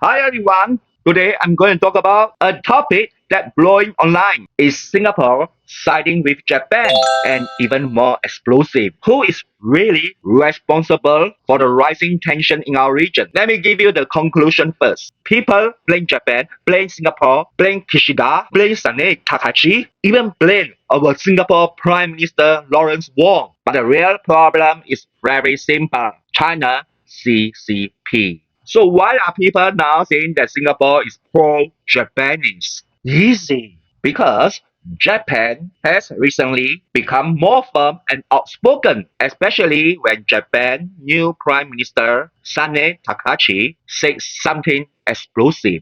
Hi everyone. Today I'm going to talk about a topic that blowing online. Is Singapore siding with Japan? And even more explosive, who is really responsible for the rising tension in our region? Let me give you the conclusion first. People blame Japan, blame Singapore, blame Kishida, blame Sane Takachi, even blame our Singapore Prime Minister Lawrence Wong. But the real problem is very simple. China CCP. So why are people now saying that Singapore is pro-Japanese? Easy. Because Japan has recently become more firm and outspoken, especially when Japan's new Prime Minister Sane Takachi said something explosive.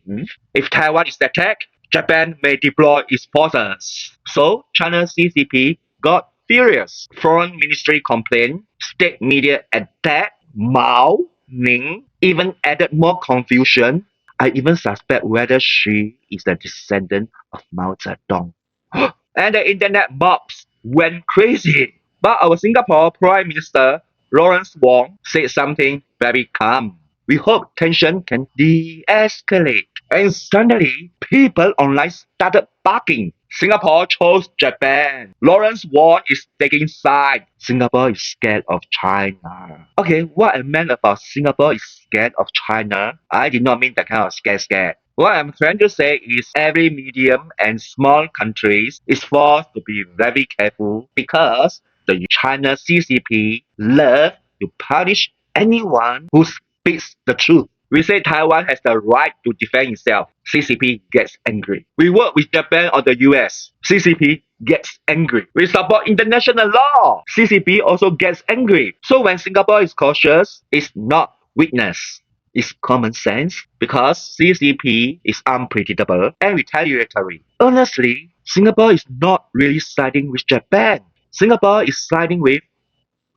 If Taiwan is attacked, Japan may deploy its forces. So China CCP got furious. Foreign Ministry complained, state media attacked, Mao Ning even added more confusion. I even suspect whether she is a descendant of Mao Zedong. And the internet mobs went crazy. But our Singapore Prime Minister Lawrence Wong said something very calm. We hope tension can de-escalate. And suddenly, people online started barking. Singapore chose Japan. Lawrence Wong is taking side. Singapore is scared of China. Okay, what I meant about Singapore is scared of China, I did not mean that kind of scared. What I'm trying to say is every medium and small countries is forced to be very careful because the China CCP love to punish anyone who speaks the truth. We say Taiwan has the right to defend itself. CCP gets angry. We work with Japan or the US. CCP gets angry. We support international law. CCP also gets angry. So when Singapore is cautious, it's not weakness. It's common sense because CCP is unpredictable and retaliatory. Honestly, Singapore is not really siding with Japan. Singapore is siding with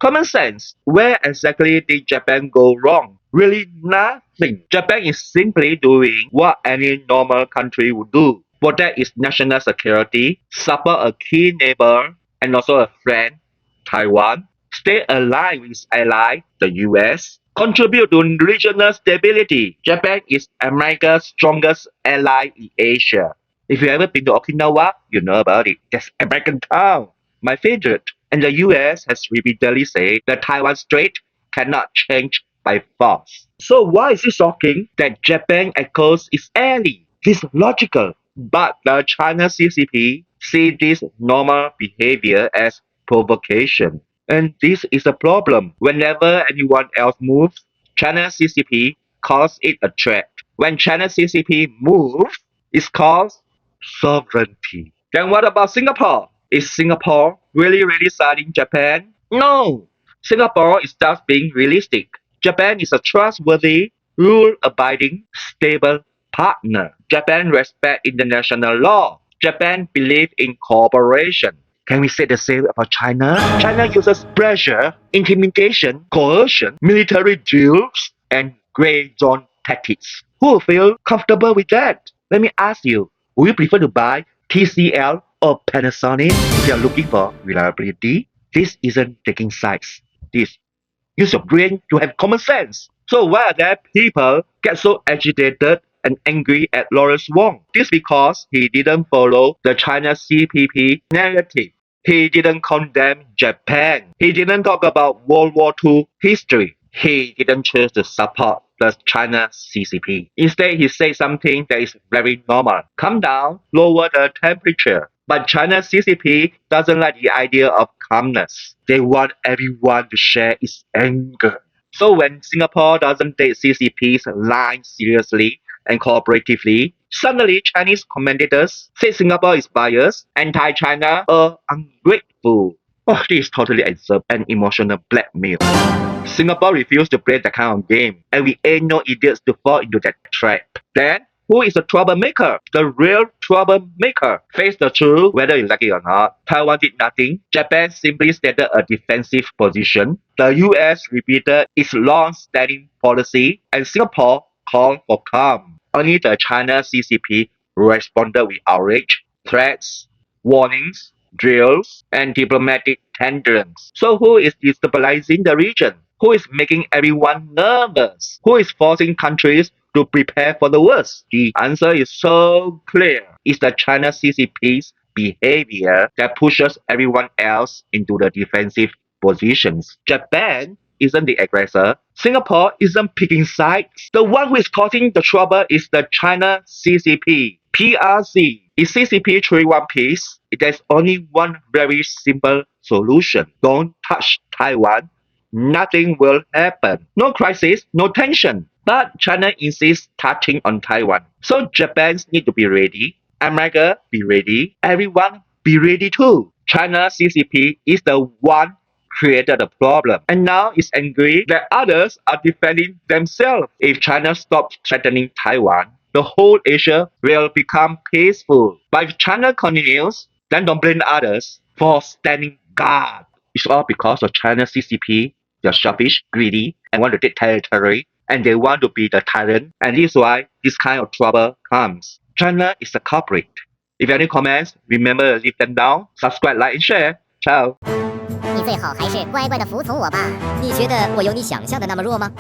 common sense. Where exactly did Japan go wrong? Really nothing. Japan is simply doing what any normal country would do. Protect its national security, support a key neighbor and also a friend, Taiwan, stay aligned with its ally, the US, contribute to regional stability. Japan is America's strongest ally in Asia. If you ever been to Okinawa, you know about it. That's American town, my favorite. And the US has repeatedly said the Taiwan Strait cannot change by force. So why is it shocking that Japan echoes its ally? This is logical. But the China CCP see this normal behavior as provocation. And this is a problem. Whenever anyone else moves, China CCP calls it a threat. When China CCP moves, it's called sovereignty. Then what about Singapore? Is Singapore really siding Japan? No. Singapore is just being realistic. Japan is a trustworthy, rule-abiding, stable partner. Japan respects international law. Japan believes in cooperation. Can we say the same about China? China uses pressure, intimidation, coercion, military drills, and grey zone tactics. Who will feel comfortable with that? Let me ask you, would you prefer to buy TCL or Panasonic if you are looking for reliability? This isn't taking sides. This use your brain to have common sense. So why are there people get so agitated and angry at Lawrence Wong? This because he didn't follow the China CPP narrative. He didn't condemn Japan. He didn't talk about World War II history. He didn't choose to support the China CCP. Instead, he said something that is very normal. Calm down, lower the temperature. But China CCP doesn't like the idea of calmness. They want everyone to share its anger. So when Singapore doesn't take CCP's line seriously and cooperatively, suddenly Chinese commentators say Singapore is biased, anti-China, or ungrateful. Oh, this is totally absurd and emotional blackmail. Singapore refused to play that kind of game, and we ain't no idiots to fall into that trap. Then, who is the troublemaker? The real troublemaker. Face the truth, whether you like it or not. Taiwan did nothing. Japan simply stated a defensive position. The US repeated its long-standing policy, and Singapore called for calm. Only the China CCP responded with outrage, threats, warnings, drills, and diplomatic tensions. So who is destabilizing the region? Who is making everyone nervous? Who is forcing countries to prepare for the worst? The answer is so clear. It's the China CCP's behavior that pushes everyone else into the defensive positions. Japan isn't the aggressor. Singapore isn't picking sides. The one who is causing the trouble is the China CCP. PRC. Is CCP truly one piece? There's only one very simple solution. Don't touch Taiwan. Nothing will happen. No crisis, no tension. But China insists touching on Taiwan. So Japan need to be ready. America be ready. Everyone be ready too. China CCP is the one created the problem and now is angry that others are defending themselves. If China stops threatening Taiwan, the whole Asia will become peaceful. But if China continues, then don't blame others for standing guard. It's all because of China CCP. They're selfish, greedy, and want to take territory, and they want to be the tyrant, and this is why this kind of trouble comes. China is the culprit. If you have any comments, remember to leave them down, subscribe, like, and share. Ciao. 你最好还是乖乖的服从我吧。你觉得我有你想象的那么弱吗？